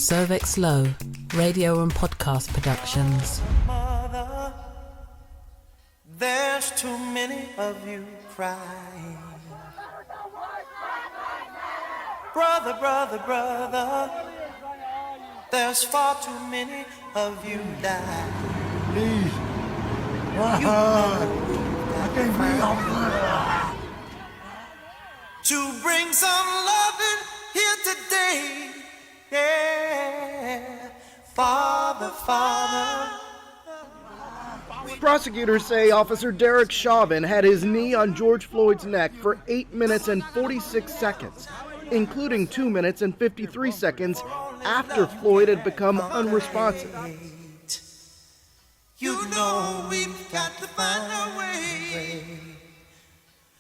Soveks Lo, radio and podcast productions. Mother, there's too many of you crying. Brother, brother, brother, there's far too many of you dying. Please. I can't breathe on To bring some loving here today. Yeah, Father, Father. Prosecutors say Officer Derek Chauvin had his knee on George Floyd's neck for 8 minutes and 46 seconds, including 2 minutes and 53 seconds after Floyd had become unresponsive. You know we've got to find a way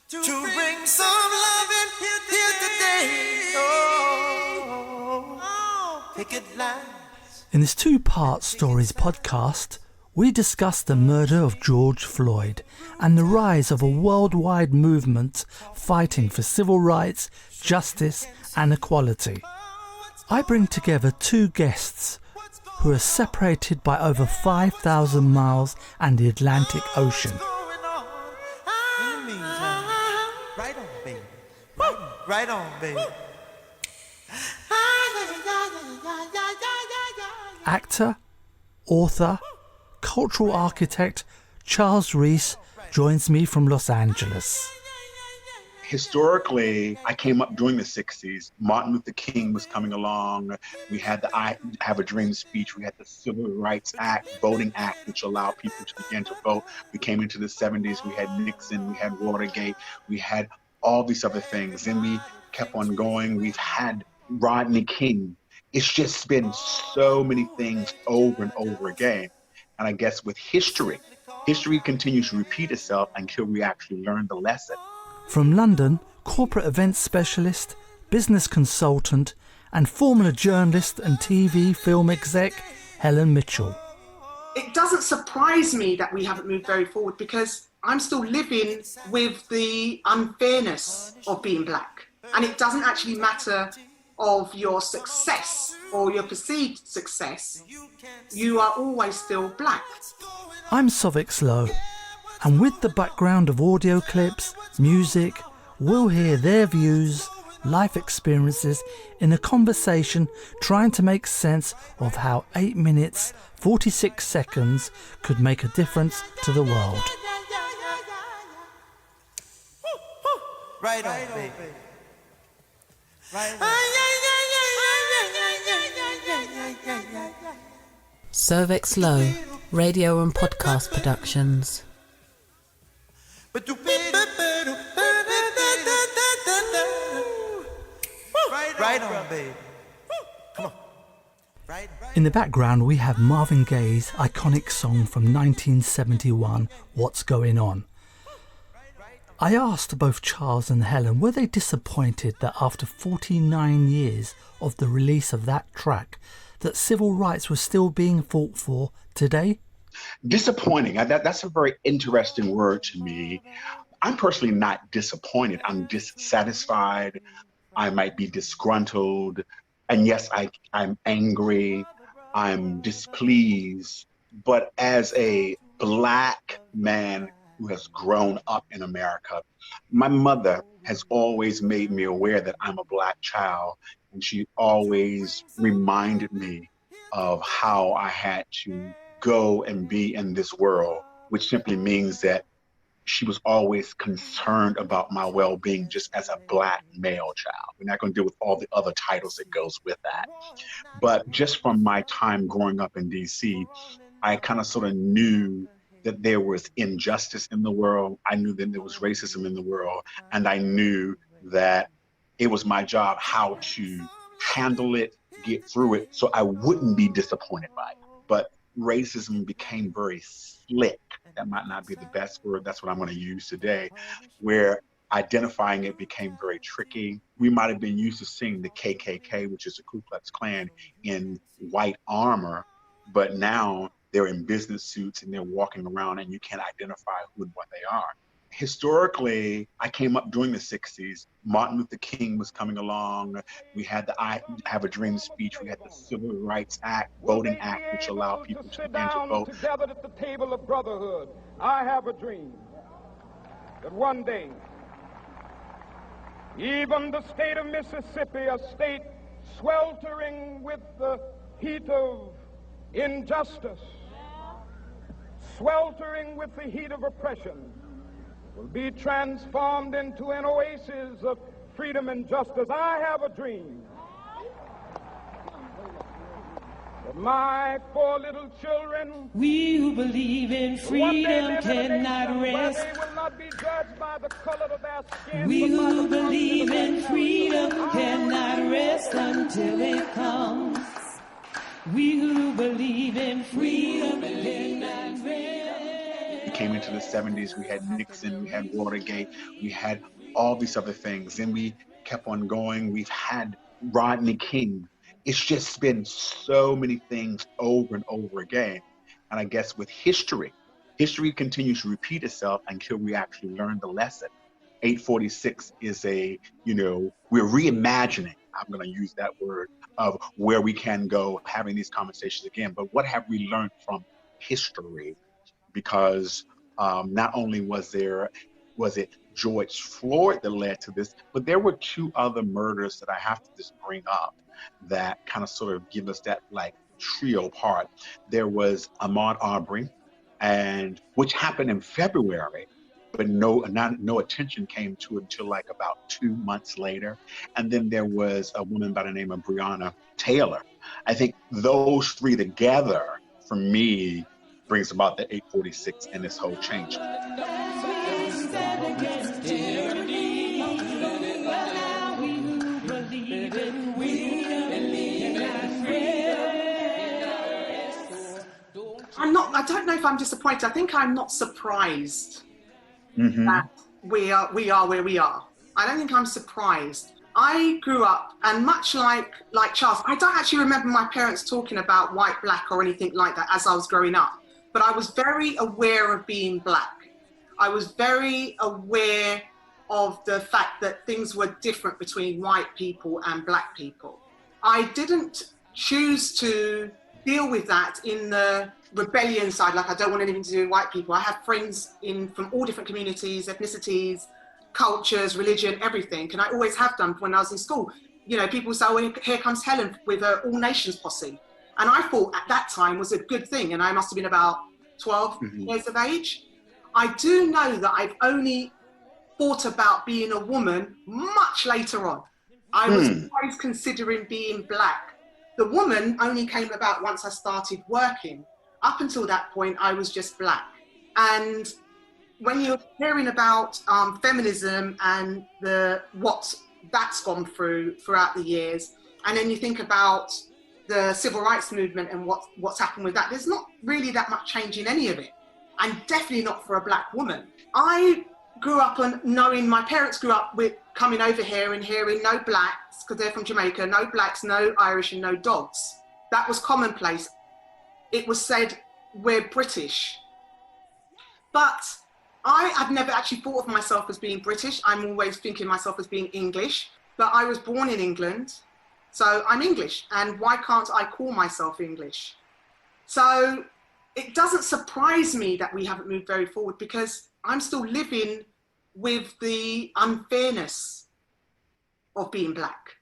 to bring some loving here today. Oh, picket lines. In this two-part Stories podcast, we discuss the murder of George Floyd and the rise of a worldwide movement fighting for civil rights, justice and equality. I bring together two guests who are separated by over 5,000 miles and the Atlantic Ocean. Right on, baby. Actor, author, cultural architect Charles Reece joins me from Los Angeles. Historically, I came up during the 60s. Martin Luther King was coming along. We had the I Have a Dream speech. We had the Civil Rights Act, Voting Act, which allowed people to begin to vote. We came into the 70s. We had Nixon. We had Watergate. We had all these other things. Then we kept on going. We've had Rodney King. It's just been so many things over and over again. And I guess with history continues to repeat itself until we actually learn the lesson. From London, corporate events specialist, business consultant, and former journalist and TV film exec, Helen Mitchell. It doesn't surprise me that we haven't moved very forward because I'm still living with the unfairness of being black. And it doesn't actually matter of your success or your perceived success. You are always still black. I'm Soveks Lo, and with the background of audio clips, music, we'll hear their views, life experiences in a conversation trying to make sense of how 8 minutes, 46 seconds could make a difference to the world. Right on, baby. Right on. Soveks Lo, radio and podcast productions. Right on, baby. Come on. Right. In the background we have Marvin Gaye's iconic song from 1971, What's Going On? I asked both Charles and Helen, were they disappointed that after 49 years of the release of that track, that civil rights were still being fought for today? Disappointing. That's a very interesting word to me. I'm personally not disappointed. I'm dissatisfied. I might be disgruntled. And yes, I'm angry. I'm displeased. But as a black man who has grown up in America, my mother has always made me aware that I'm a black child. And she always reminded me of how I had to go and be in this world, which simply means that she was always concerned about my well-being just as a black male child. We're not going to deal with all the other titles that goes with that. But just from my time growing up in DC, I kind of sort of knew that there was injustice in the world. I knew that there was racism in the world. And I knew that it was my job how to handle it, get through it, so I wouldn't be disappointed by it. But racism became very slick. That might not be the best word. That's what I'm going to use today, where identifying it became very tricky. We might have been used to seeing the KKK, which is the Ku Klux Klan, in white armor, but now they're in business suits and they're walking around and you can't identify who and what they are. historically, I came up during the 60s. Martin Luther King was coming along. We had the I Have a Dream speech. We had the Civil Rights Act, Voting Act, which allowed people to begin to vote. Together at the table of brotherhood. I have a dream that one day, even the state of Mississippi, a state sweltering with the heat of injustice, sweltering with the heat of oppression, will be transformed into an oasis of freedom and justice. I have a dream that my 4 little children, we who believe in freedom cannot rest. They will not be judged by the color of their skin. We who believe in freedom cannot rest until it comes. We who believe in freedom cannot rest. We came into the 70s, we had Nixon, we had Watergate, we had all these other things. Then we kept on going. We've had Rodney King. It's just been so many things over and over again. And I guess with history continues to repeat itself until we actually learn the lesson. 846 is we're reimagining, I'm going to use that word, of where we can go having these conversations again. But what have we learned from history? Because not only was it George Floyd that led to this, but there were 2 other murders that I have to just bring up that kind of sort of give us that like trio part. There was Ahmaud Arbery, and which happened in February, but no attention came to it until like about 2 months later. And then there was a woman by the name of Breonna Taylor. I think those 3 together, for me, brings about the 846 and this whole change. I don't know if I'm disappointed. I think I'm not surprised that we are where we are. I don't think I'm surprised. I grew up, and much like Charles, I don't actually remember my parents talking about white, black, or anything like that as I was growing up. But I was very aware of being black. I was very aware of the fact that things were different between white people and black people. I didn't choose to deal with that in the rebellion side, like I don't want anything to do with white people. I have friends from all different communities, ethnicities, cultures, religion, everything, and I always have done when I was in school. You know, people say, oh, here comes Helen with her All Nations posse. And I thought at that time was a good thing, and I must have been about 12 years of age. I do know that I've only thought about being a woman much later on. I was always considering being black. The woman only came about once I started working. Up until that point, I was just black. And when you're hearing about feminism and what that's gone throughout the years, and then you think about the civil rights movement and what's happened with that, there's not really that much change in any of it, and definitely not for a black woman. I grew up on knowing, my parents grew up with coming over here and hearing no blacks, because they're from Jamaica, no blacks, no Irish, and no dogs. That was commonplace. It was said, we're British. But I have never actually thought of myself as being British. I'm always thinking myself as being English, but I was born in England, so I'm English. And why can't I call myself English? So it doesn't surprise me that we haven't moved very forward, because I'm still living with the unfairness of being black.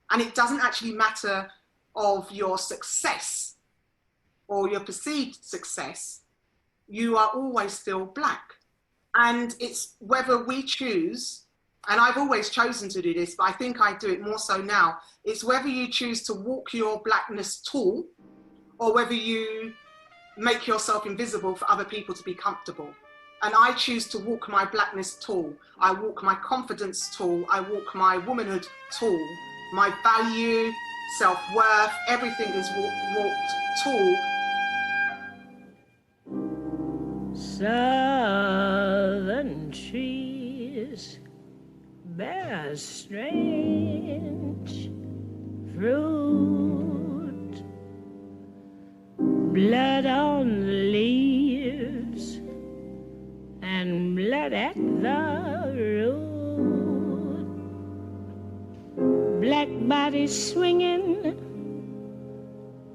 And it doesn't actually matter of your success or your perceived success, you are always still black. And it's whether we choose, and I've always chosen to do this, but I think I do it more so now, it's whether you choose to walk your blackness tall, or whether you make yourself invisible for other people to be comfortable. And I choose to walk my blackness tall. I walk my confidence tall. I walk my womanhood tall. My value, self-worth, everything is walked tall. Southern trees bear strange fruit, blood on the leaves and blood black body swinging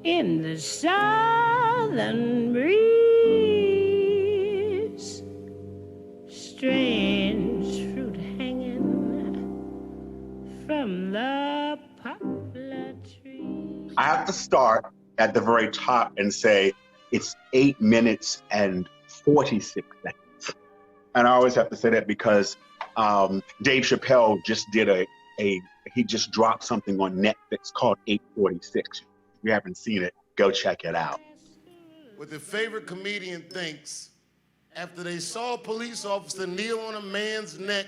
in the southern breeze. Strange fruit hanging from the poplar tree. I have to start at the very top and say it's 8 minutes and 46 seconds. And I always have to say that because Dave Chappelle just did he just dropped something on Netflix called 846. If you haven't seen it, go check it out. What their favorite comedian thinks after they saw a police officer kneel on a man's neck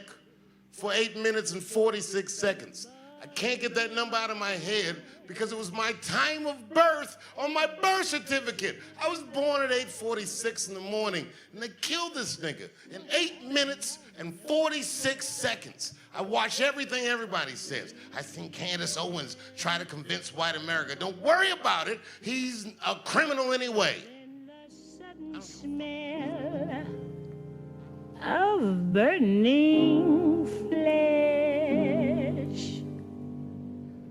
for 8 minutes and 46 seconds. I can't get that number out of my head because it was my time of birth on my birth certificate. I was born at 8:46 in the morning, and they killed this nigga in 8 minutes and 46 seconds. I watch everything everybody says. I think Candace Owens try to convince white America. Don't worry about it. He's a criminal anyway. Smell of burning flesh.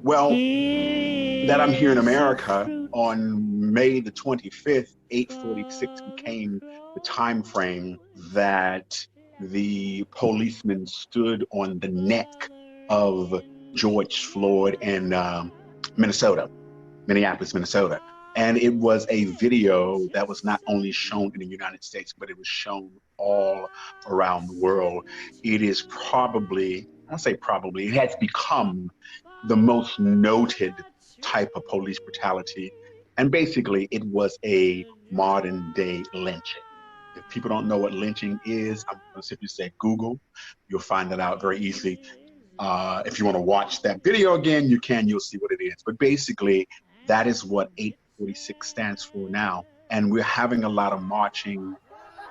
Well, that I'm here in America on May the 25th, 8:46 became the time frame that the policeman stood on the neck of George Floyd in Minneapolis, Minnesota. And it was a video that was not only shown in the United States, but it was shown all around the world. It is probably, it has become the most noted type of police brutality. And basically, it was a modern day lynching. If people don't know what lynching is, I'm going to simply say Google. You'll find that out very easily. If you want to watch that video again, you can, you'll see what it is. But basically, that is what 846 stands for now. And we're having a lot of marching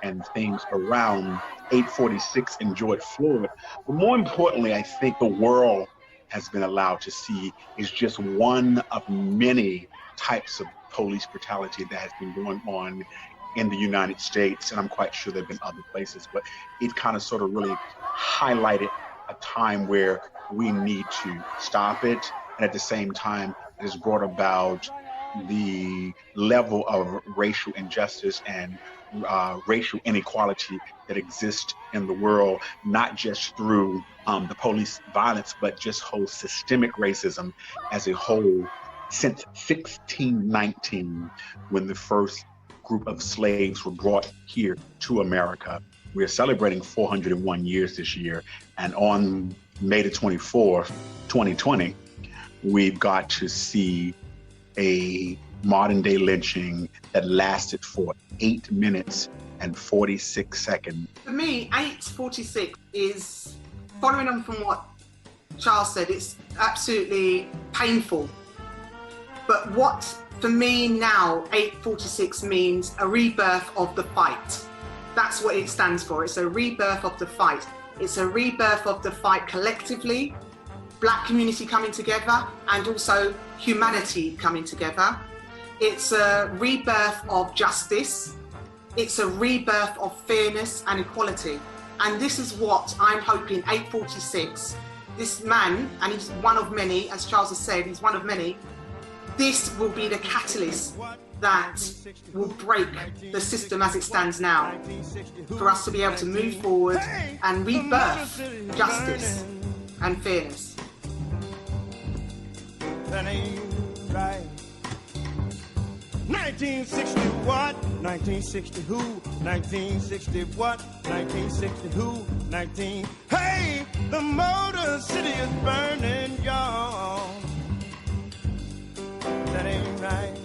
and things around 846 and George Floyd. But more importantly, I think the world has been allowed to see is just one of many types of police brutality that has been going on in the United States, and I'm quite sure there have been other places, but it kind of sort of really highlighted a time where we need to stop it, and at the same time, it has brought about the level of racial injustice and racial inequality that exists in the world, not just through the police violence, but just whole systemic racism as a whole. Since 1619, when the first group of slaves were brought here to America. We're celebrating 401 years this year, and on May the 24th, 2020, we've got to see a modern day lynching that lasted for 8 minutes and 46 seconds. For me, 8:46 is, following on from what Charles said, it's absolutely painful. But what, for me now, 8:46 means a rebirth of the fight. That's what it stands for. It's a rebirth of the fight. It's a rebirth of the fight collectively, Black community coming together, and also humanity coming together. It's a rebirth of justice. It's a rebirth of fairness and equality. And this is what I'm hoping 8:46, this man, and he's one of many, as Charles has said, he's one of many, this will be the catalyst that will break the system as it stands now, for us to be able to move forward and rebirth justice and fairness. That ain't right. 1960 what? 1960 who? 1960 what? 1960 who? 19. Hey, the Motor City is burning, y'all. That ain't right.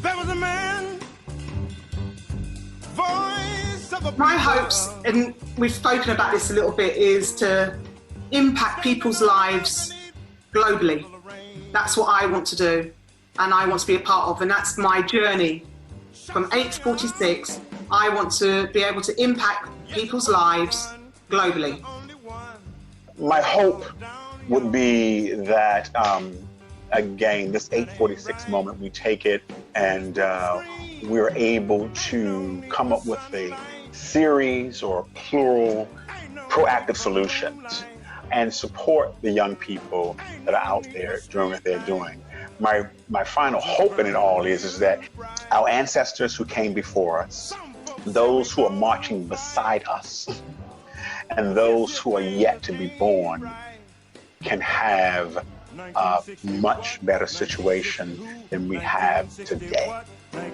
There was a man, voice of a My hopes, and we've spoken about this a little bit, is to impact people's lives globally. That's what I want to do, and I want to be a part of, and that's my journey. From 8:46, I want to be able to impact people's lives globally. My hope would be that, again, this 8:46 moment, we take it and we're able to come up with a series or plural proactive solutions and support the young people that are out there doing what they're doing. My final hope in it all is that our ancestors who came before us, those who are marching beside us, and those who are yet to be born can have a much better situation than we have today.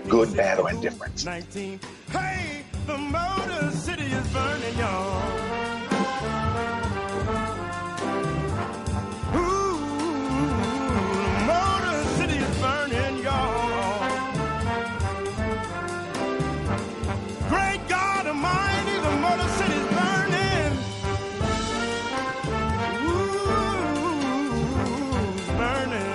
Good, bad, or indifferent. Hey, the Motor City is burning, y'all. Ooh, Motor City is burning, y'all. Great God Almighty, the Motor City is burning. Ooh, it's burning.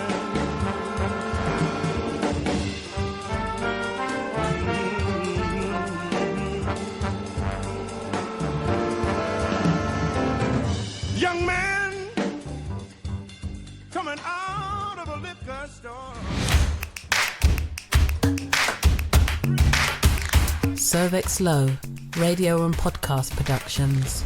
Young man coming out of a liquor store. Soveks Lo, radio and podcast productions.